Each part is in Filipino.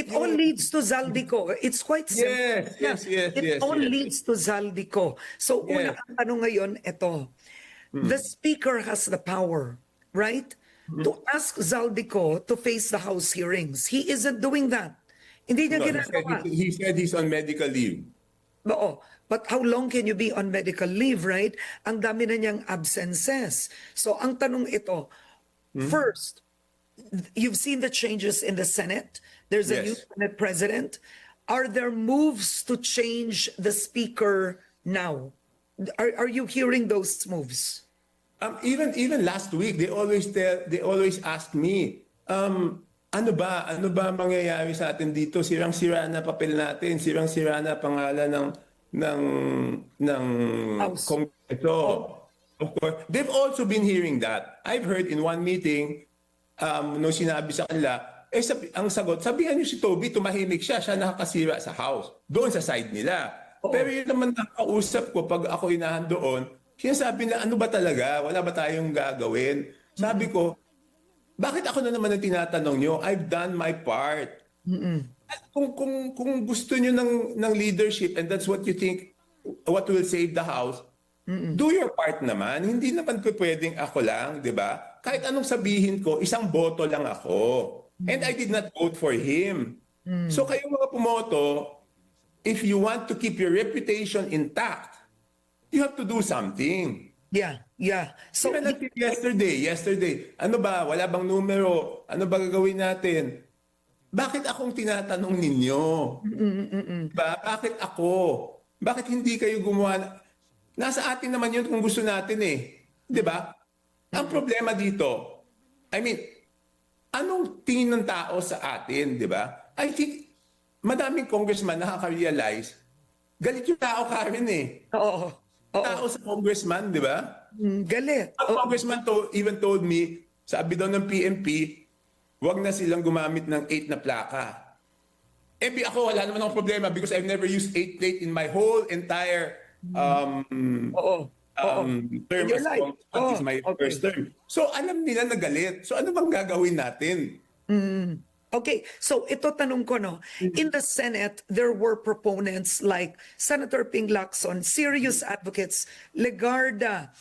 It all leads to Zaldico. It's quite simple. It all leads to Zaldico. So, una ang tanong ngayon, ito. The speaker has the power, right? To ask Zaldico to face the House hearings. He isn't doing that. Hindi niya ginagawa. He said he's on medical leave. Oo. But how long can you be on medical leave, right? Ang dami na niyang absences. So, ang tanong ito, first, you've seen the changes in the Senate. There's a new Senate president. Are there moves to change the speaker now? Are you hearing those moves? Even last week, they always ask me, ano ba mangyayari sa atin dito? Sirang-sira na papel natin, sirang-sira na pangalan ng Kongreso. Of course, they've also been hearing that. I've heard in one meeting, nung sinabi sa kanila, ang sagot, sabihan niyo si Toby, tumahimik siya nakakasira sa House. Doon sa side nila. Pero yun naman ang kausap ko pag ako inahan doon, sinasabi na, ano ba talaga? Wala ba tayong gagawin? Sabi ko, bakit ako na naman ang tinatanong nyo? I've done my part. Kung gusto nyo ng leadership and that's what you think, what will save the House, do your part naman. Hindi naman pwedeng ako lang, di ba? Kahit anong sabihin ko, isang boto lang ako. And I did not vote for him. So kayo mga pumoto, if you want to keep your reputation intact, you have to do something. Yeah. So yesterday, ano ba, wala bang numero? Ano ba gagawin natin? Bakit akong tinatanong ninyo? Bakit ako? Bakit hindi kayo gumawa? Nasa atin naman yun kung gusto natin eh. Di ba? Ang problema dito, I mean, anong tingin ng tao sa atin, di ba? I think, madaming congressman nakaka-realize, galit yung tao Karen eh. Oo. Tao sa congressman, di ba? Galit. Ang congressman even told me, sabi daw ng PNP, wag na silang gumamit ng 8 na plaka. Ako, wala naman akong problema because I've never used 8 plate in my whole entire term as congressman. Is my first term. So, alam nila na galit. So, ano bang gagawin natin? Okay, so ito tanong ko, no? In the Senate, there were proponents like Senator Ping Lacson, serious advocates, Legarda,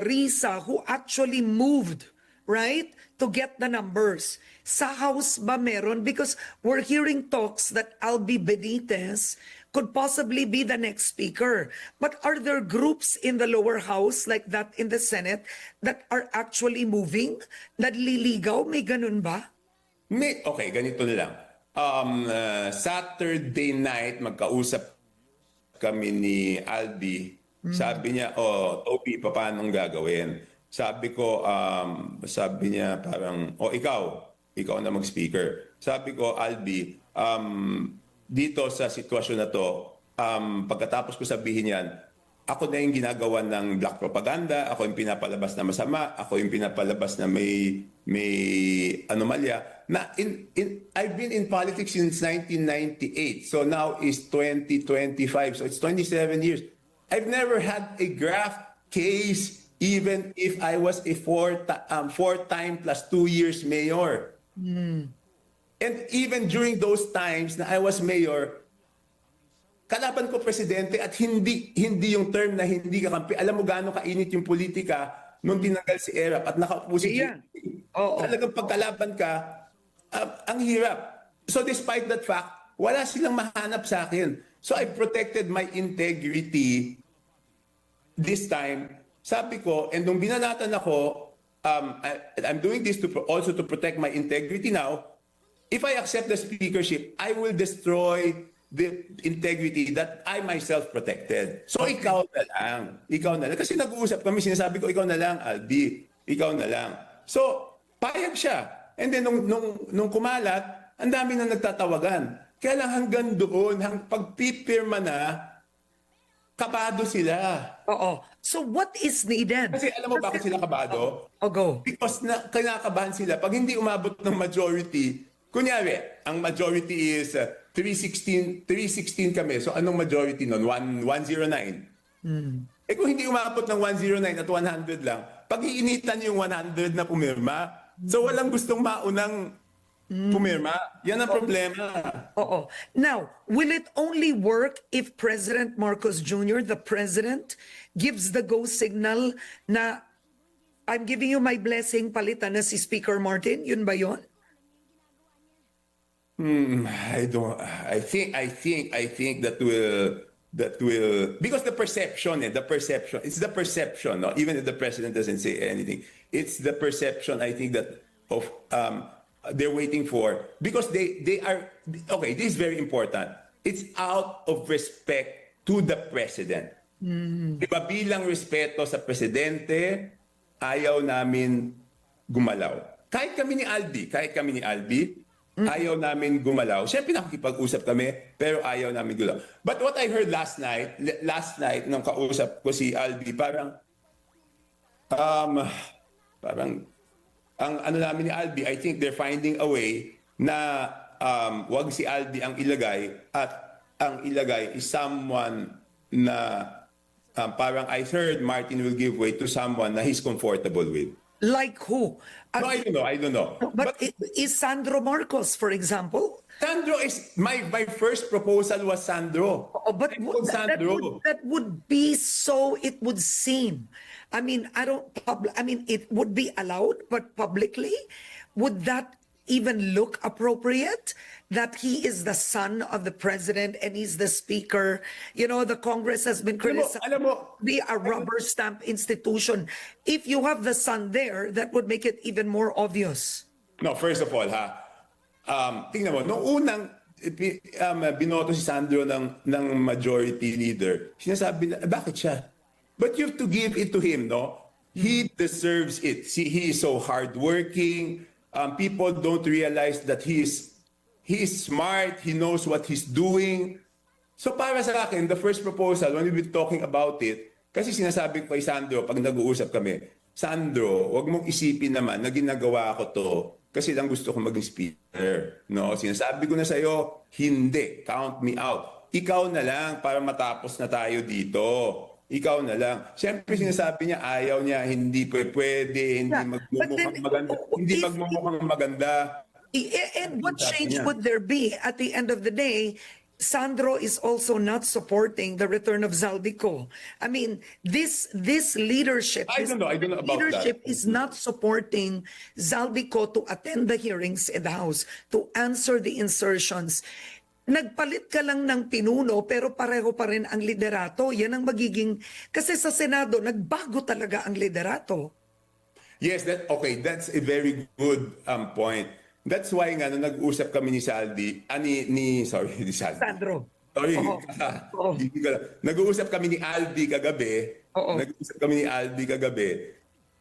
Risa, who actually moved, right, to get the numbers. Sa House ba meron? Because we're hearing talks that Albi Benitez could possibly be the next speaker. But are there groups in the lower house like that in the Senate that are actually moving? Nagliligaw? May ganun ba? Okay, ganito na lang. Saturday night, magkausap kami ni Albi. Sabi niya, Toby, paano gagawin? Sabi ko, sabi niya parang, ikaw na mag-speaker. Sabi ko, Albi, dito sa sitwasyon na to, pagkatapos ko sabihin yan, ako na yung ginagawa ng black propaganda, ako yung pinapalabas na masama, ako yung pinapalabas na may anomalya. I've been in politics since 1998, so now is 2025, so it's 27 years. I've never had a graft case, even if I was a four-time plus 2 years mayor. And even during those times na I was mayor, kalaban ko presidente at hindi yung term na hindi kakampi. Alam mo gaano kainit yung politika nung tinanggal si Erap at nakaupo si Talagang pagkalaban ka, ang hirap. So despite that fact, wala silang mahanap sa akin. So I protected my integrity this time. Sabi ko, and nung binanatan ako, I'm doing this also to protect my integrity now. If I accept the speakership, I will destroy the integrity that I myself protected. So ikaw na lang. Kasi nag-uusap kami, sinasabi ko, ikaw na lang, Albi. Ikaw na lang. So, payag siya. And then, nung kumalat, ang dami na nagtatawagan. Kaya lang hanggang doon, pagpipirma na, kabado sila. So what is needed? Kasi alam mo bakit sila kabado? Go. Because kinakabahan sila. Pag hindi umabot ng majority, kunyari, ang majority is 316 kami. So anong majority nun? 109. Kung hindi umabot ng 109 at 100 lang, pag-iinitan yung 100 na pumirma, so walang gustong maunang pumirma. Yan ang problema. Oo. Now, will it only work if President Marcos Jr., the president, gives the go signal na I'm giving you my blessing, palitan na si Speaker Martin? Yun ba yun? I think that will because the perception, it's the perception, no? Even if the president doesn't say anything, it's the perception, I think, that of they're waiting for, because they are okay, this is very important. It's out of respect to the president. Diba, bilang respeto sa presidente, ayaw namin gumalaw. Kahit kami ni Aldi, ayaw namin gumalaw. Siyempre nakikipag-usap kami, pero ayaw namin gumalaw. But what I heard last night nung kausap ko si Aldi, parang ang ano namin ni Aldi, I think they're finding a way na wag si Aldi ang ilagay, at ang ilagay is someone na parang I heard Martin will give way to someone na he's comfortable with. Like who? No, I don't know. But is Sandro Marcos, for example? Sandro is my first proposal was Sandro. Oh, but that would be so, it would seem. I mean, it would be allowed, but publicly, would that even look appropriate? That he is the son of the president and he's the speaker. You know, the Congress has been criticized to be a rubber stamp institution. If you have the son there, that would make it even more obvious. No, first of all, tingnan mo, nung unang binoto si Sandro ng majority leader, sinasabi na, bakit siya? But you have to give it to him, no? He deserves it. See, he is so hardworking. People don't realize that he is smart. He knows what he's doing. So para sa akin, the first proposal, when we've been talking about it, kasi sinasabi ko kay Sandro, pag nag-uusap kami, Sandro, wag mong isipin naman na ginagawa ko to kasi lang gusto ko maging speaker. No? Sinasabi ko na sa'yo, hindi. Count me out. Ikaw na lang para matapos na tayo dito. Ikaw na lang. Siyempre sinasabi niya, ayaw niya, hindi pwede, hindi magmumukhang maganda. Hindi magmumukhang maganda. And what change would there be? At the end of the day, Sandro is also not supporting the return of Zaldico. I mean, this leadership, I don't know about leadership that. is not supporting Zaldico to attend the hearings in the House, to answer the insertions. Nagpalit ka lang ng pinuno pero pareho pa rin ang liderato. Yan ang magiging, kasi sa Senado, nagbago talaga ang liderato. Yes, that's a very good point. That's why nga nung nag-usap kami ni Saldi, ni Saldi. Sandro. Sorry. Oo. Nag-uusap kami ni Aldi kagabi. Oo.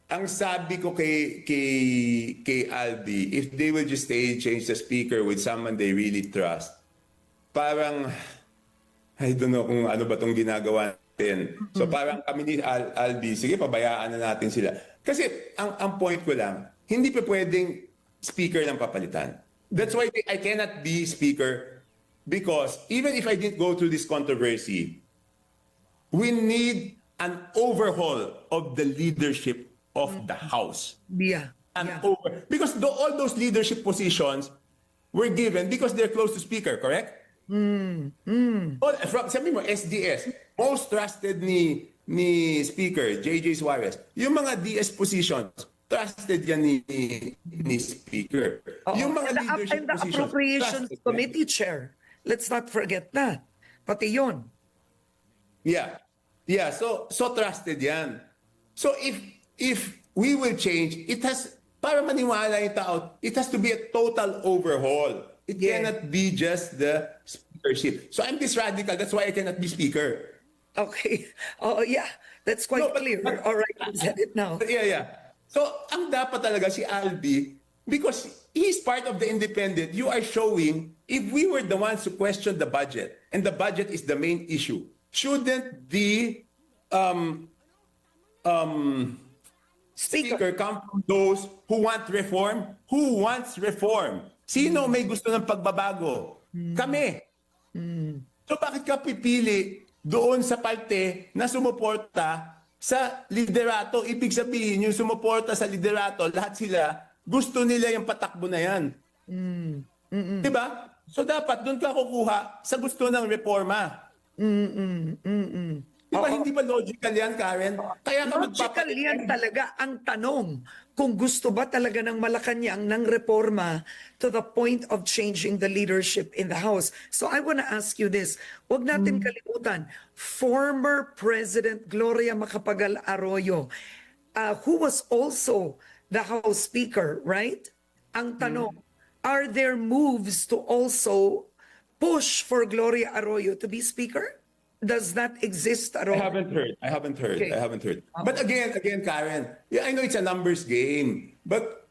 Ang sabi ko kay Aldi, if they will just change the speaker with someone they really trust, parang I don't know kung ano ba tong ginagawa natin. So parang kami ni Aldi, sige, pabayaan na natin sila. Kasi ang point ko lang, hindi pa pwedeng speaker lang papalitan. That's why I cannot be speaker, because even if I didn't go through this controversy, we need an overhaul of the leadership of the House. Yeah. Because all those leadership positions were given because they're close to speaker, correct? Sabi mo, SDS, most trusted ni Speaker, JJ Suarez. Yung mga DS positions, trusted yan ni Speaker. Yung mga leadership and the positions, Appropriations trusted Committee Chair. Let's not forget that. Pati yun. Yeah. So trusted yan. So if we will change, it has, para maniwala yung tao, it has to be a total overhaul. It cannot be just the speakership. So I'm this radical. That's why I cannot be speaker. Okay. Oh, yeah. That's quite clear. All right, you said it now. Yeah. So ang dapat talaga si Aldi, because he's part of the independent, you are showing, if we were the ones who question the budget, and the budget is the main issue, shouldn't the speaker come from those who want reform? Who wants reform? Sino may gusto ng pagbabago? Kami. So bakit ka pipili doon sa parte na sumuporta sa liderato? Ibig sabihin, yung sumuporta sa liderato, lahat sila, gusto nila yung patakbo na yan. Diba? So dapat doon ka kukuha sa gusto ng reforma. Diba hindi ba logical yan, Karen? Kaya ka Logical yan magpapatid. talaga ang tanong kung gusto ba talaga ng Malacanang ng reforma to the point of changing the leadership in the House. So I want to ask you this, wag natin kalimutan, former President Gloria Macapagal Arroyo, who was also the House Speaker, right? Ang tanong, are there moves to also push for Gloria Arroyo to be Speaker? Does that exist at all? I haven't heard. Okay. I haven't heard. But again, Karen, yeah, I know it's a numbers game, but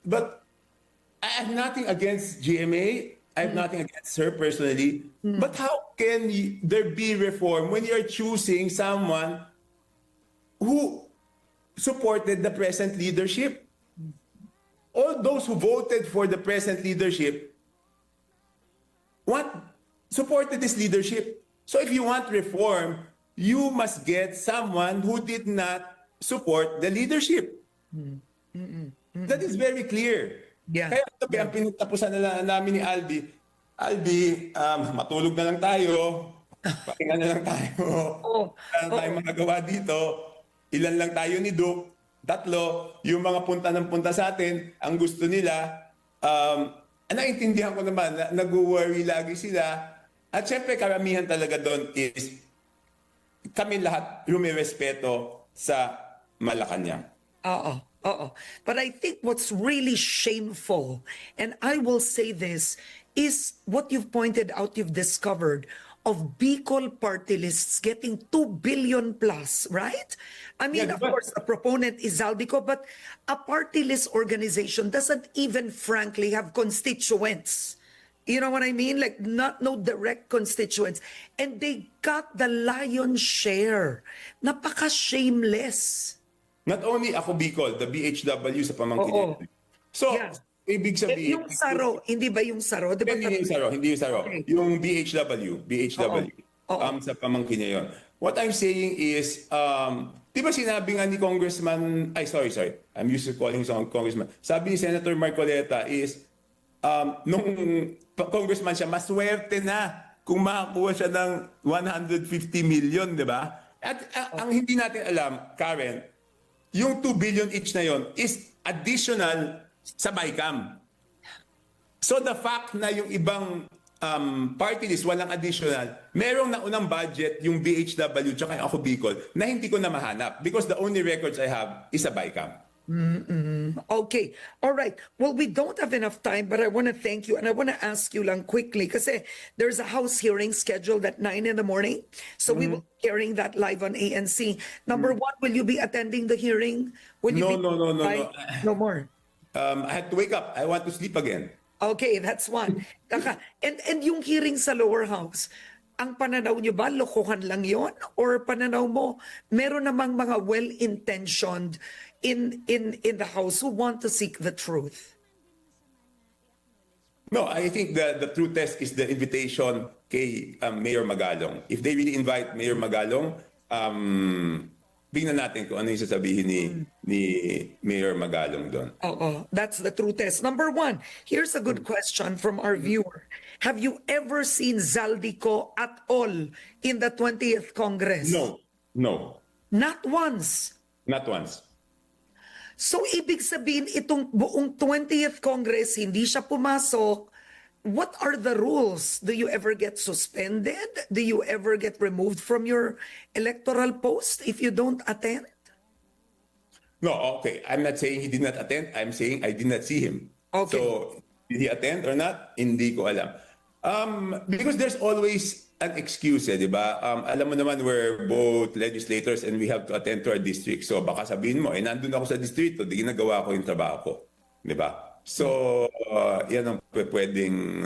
I have nothing against GMA. I have nothing against her personally. But how can there be reform when you're choosing someone who supported the present leadership? All those who voted for the present leadership supported this leadership. So if you want reform, you must get someone who did not support the leadership. That is very clear. Yeah. Kaya ang pinagtapusan na namin ni Albi, matulog na lang tayo, pahinga na lang tayo, wala na tayong magagawa dito, ilan lang tayo ni Duke, 3, yung mga punta ng punta sa atin, ang gusto nila, naintindihan ko naman, nag-worry lagi sila. At syempre, karamihan talaga doon is kami lahat rumirespeto sa Malacanang. Oo. But I think what's really shameful, and I will say this, is what you've pointed out, you've discovered, of Bicol party lists getting 2 billion plus, right? I mean, Yeah, of course, the proponent is Zaldico, but a party list organization doesn't even frankly have constituents. You know what I mean? Like no direct constituents. And they got the lion's share. Napaka-shameless. Not only ako Bicol, the BHW sa pamangkin Oo. niya. So, Yeah. ibig sabihin... Yung Saro, hindi ba yung Saro? Di ba Hindi yung Saro, hindi yung Saro. Okay. Yung BHW. Oo. Sa pamangkin niya yun. What I'm saying is, di ba sinabi nga ni Congressman, sorry, I'm used to calling him Congressman. Sabi ni Senator Marcoleta is, nung congressman siya, maswerte na kung makakuha siya ng 150 million, di ba? At ang hindi natin alam, Karen, yung 2 billion each na yon is additional sa BICAM. So the fact na yung ibang party list walang additional, merong naunang budget yung BHW tsaka yung Ako Bicol na hindi ko na mahanap because the only records I have is sa BICAM. Okay. All right. Well, we don't have enough time, but I want to thank you. And I want to ask you lang quickly, kasi there's a House hearing scheduled at 9 in the morning. So we will be hearing that live on ANC. Number one, will you be attending the hearing? Will you No. No more. I had to wake up. I want to sleep again. Okay, that's one. And yung hearing sa lower house, ang pananaw nyo ba, lokohan lang yon? Or pananaw mo, meron namang mga well-intentioned in the house who want to seek the truth? No, I think the true test is the invitation kay Mayor Magalong. If they really invite Mayor Magalong, tingnan natin kung ano yung sasabihin ni Mayor Magalong doon. That's the true test. Number one, here's a good question from our viewer. Have you ever seen Zaldico at all in the 20th Congress? No. Not once. Not once. So ibig sabihin itong buong 20th Congress hindi siya pumasok. What are the rules? Do you ever get suspended? Do you ever get removed from your electoral post if you don't attend? No, okay. I'm not saying he did not attend. I'm saying I did not see him. Okay. So, did he attend or not? Hindi ko alam. Because there's always an excuse, di ba? Alam mo naman, we're both legislators and we have to attend to our district. So baka sabihin mo, nandun ako sa distrito, di ginagawa ko yung trabaho ko. Di ba? So, yan ang pwedeng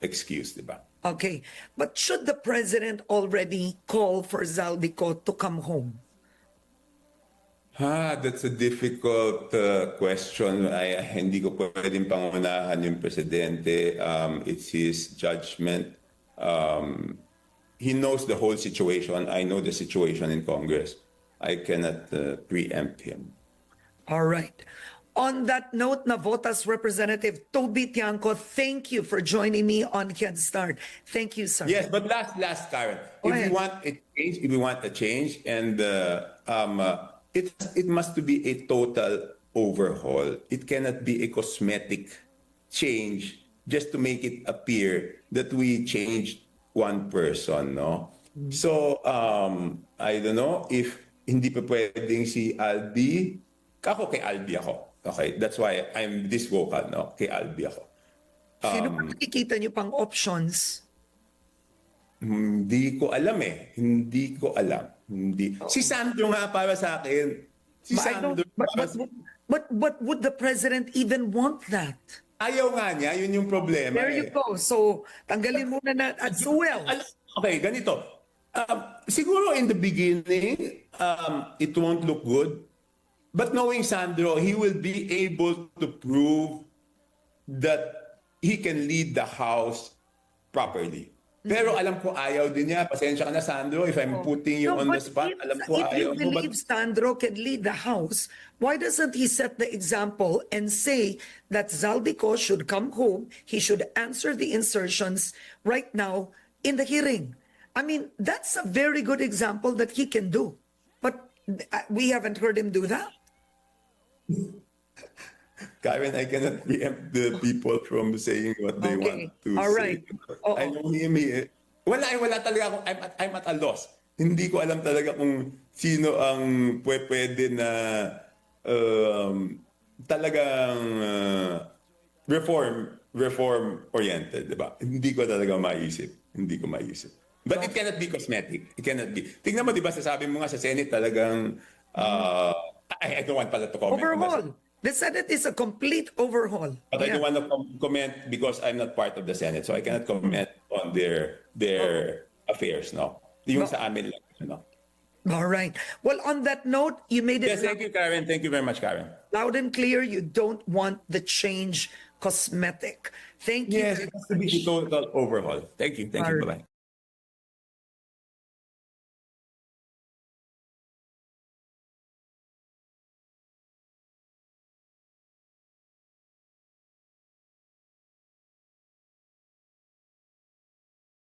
excuse, di ba? Okay. But should the president already call for Zaldico to come home? That's a difficult question. Hindi ko pwedeng pangunahan yung presidente. It's his judgment. He knows the whole situation. I know the situation in Congress. I cannot preempt him. All right. On that note, Navotas Representative Toby Tiangco, thank you for joining me on Head Start. Thank you, sir. Yes, but last, Karen. Go If we ahead. want a change, and it must to be a total overhaul. It cannot be a cosmetic change just to make it appear that we changed one person, no? So, I don't know if hindi pa pwedeng si Albi. Ako kay Albi ako. Okay, that's why I'm this vocal, no? Kay Albi ako. Sino pa nakikita niyo pang options? Hindi ko alam eh. Hindi ko alam. Hindi. Si Sandro nga para sa akin. Si But I don't- Sandro. but would the president even want that? Ayaw nga niya. Yun yung problema. There you eh. go. So, tanggalin muna na at well. Okay, ganito. Siguro in the beginning, it won't look good. But knowing Sandro, he will be able to prove that he can lead the House properly. Pero alam ko ayaw din niya. Pasensya ka na, Sandro, if I'm putting you on the but spot. Alam ko if ayaw you mo. But believe Sandro can lead the House, why doesn't he set the example and say that Zaldico should come home, he should answer the insertions right now in the hearing? I mean, that's a very good example that he can do. But we haven't heard him do that. Karen, I cannot preempt the people from saying what they Okay. want to All say. right. Oo. I know him. Wala talaga ako. I'm at a loss. Hindi ko alam talaga kung sino ang pwede na talagang reform-oriented, di ba? Hindi ko talaga maisip. Hindi ko maisip. But it cannot be cosmetic. It cannot be. Tingnan mo, di ba, sasabi mo nga sa Senate talagang I don't want pala to comment. Overhaul. The Senate is a complete overhaul. But I Yeah. don't want to comment because I'm not part of the Senate, so I cannot comment on their affairs, no? Yung sa amin lang, no? All right. Well, on that note, you made it Yes, thank you, Karen. Thank you very much, Karen. loud and clear. You don't want the change cosmetic. Thank you. Yes, it has to be a total overhaul. Thank you. Thank you. All right. Bye-bye.